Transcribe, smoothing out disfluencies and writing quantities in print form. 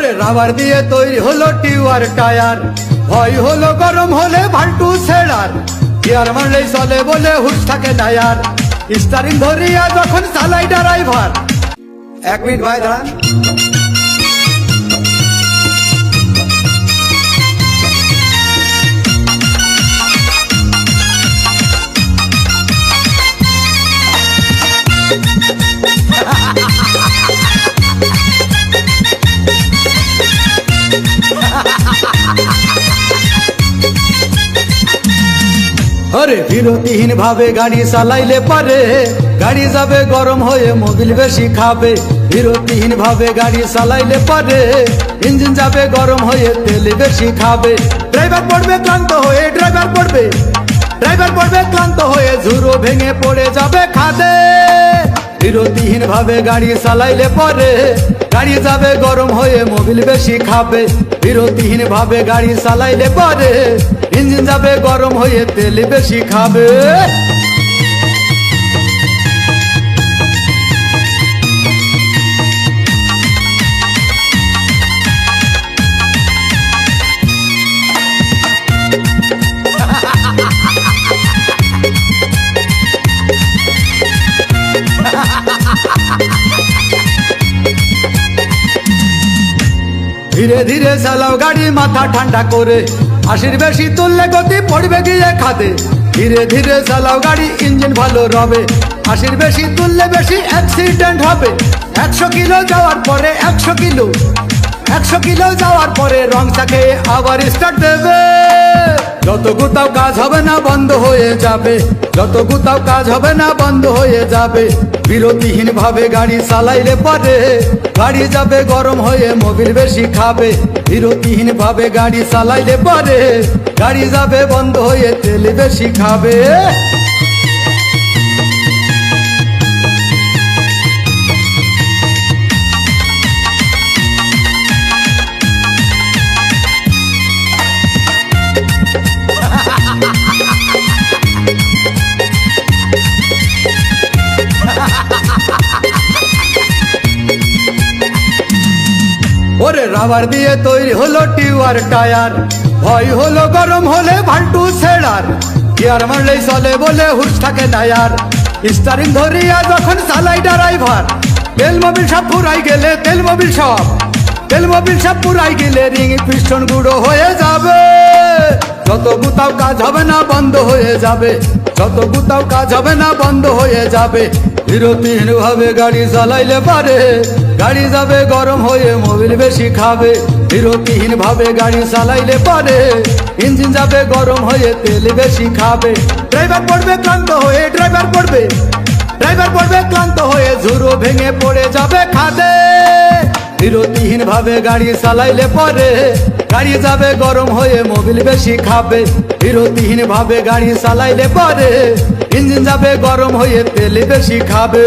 Rubber দিয়ে তৈরি হলো টিউয়ার টায়ার, ভয় হলো গরম হলে ভাল্টু ছেড়ার, গিয়ার মারলেই চলে বলে হুশ থাকে ডায়ার, স্টারিং ধরিয়া যখন চালাই ড্রাইভার। 1 মিনিট ভাই দাঁড়ান। আরে বিরতিহীন ভাবে গাড়ি চালাইলে পারে, গাড়ি যাবে গরম হয়ে মোবিল বেশি খাবে। বিরতিহীন ভাবে গাড়ি চালাইলে পারে, ইঞ্জিন যাবে গরম হয়ে তেল বেশি খাবে। ড্রাইভার পড়বে ক্লান্ত হয়ে, ড্রাইভার পড়বে ক্লান্ত হয়ে ঝুরো ভেঙে পড়ে যাবে খাদে। বিরতিহীন ভাবে গাড়ি চালাইলে পরে, গাড়ি যাবে গরম হয়ে মোবিল বেশি খাবে। বিরতিহীন ভাবে গাড়ি চালাইলে পরে, ইঞ্জিন যাবে গরম হয়ে তেল বেশি খাবে। ধীরে ধীরে চালাও গাড়ি মাথা ঠান্ডা করে, 80 বেশি তুললে গতি পড়বে গিয়ে খাদে। ধীরে ধীরে চালাও গাড়ি ইঞ্জিন ভালো রবে, 80 বেশি তুললে বেশি অ্যাক্সিডেন্ট হবে। 100 কিলো যাওয়ার পরে 100 কিলো যাওয়ার পরে রং চাকে আবার স্টার্ট দেবে। যত গুতাও কাজ হবে না বন্ধ হয়ে যাবে, যত গুতাও কাজ হবে না বন্ধ হয়ে যাবে। বিরতিহীন ভাবে গাড়ি চালাইলে পরে, গাড়ি যাবে গরম হয়ে মোবিল বেশি খাবে। বিরতিহীন ভাবে গাড়ি চালাইলে পরে, গাড়ি যাবে বন্ধ হয়ে তেল বেশি খাবে। ওরে রাবার দিয়ে তৈরি হলো টিউয়ার টায়ার, ভয় হলো গরম হলে ভাল্টু ছেড়ার, গিয়ার মারলেই চলে বলে হুশ থাকে ডায়ার, স্টারিং ধরিয়া যখন চালাই ড্রাইভার। তেল মোবিল সব পুরাই গেলে, তেল মোবিল সব পুরাই গেলে রিং পিস্টন গুঁড়ো হয়ে যাবে। যত গুতাও কাজ হবে না বন্ধ হয়ে যাবে, যত গুতাও কাজ হবে না বন্ধ হয়ে যাবে। বিরতিহীন ভাবে গাড়ি চালাইলে পারে, গাড়ি যাবে গরম হয়ে মোবিল বেশি খাবে। বিরতিহীন ভাবে গাড়ি চালাইলে পারে, ইঞ্জিন যাবে গরম হয়ে তেল বেশি খাবে। ড্রাইভার পড়বে ক্লান্ত হয়ে, ড্রাইভার পড়বে ক্লান্ত হয়ে ঝুরো ভেঙে পড়ে যাবে খাদে। বিরতিহীন ভাবে গাড়ি চালাইলে পরে, গাড়ি যাবে গরম হয়ে মোবিল বেশি খাবে। বিরতিহীন ভাবে গাড়ি চালাইলে পরে, ইঞ্জিন যাবে গরম হয়ে তেল বেশি খাবে।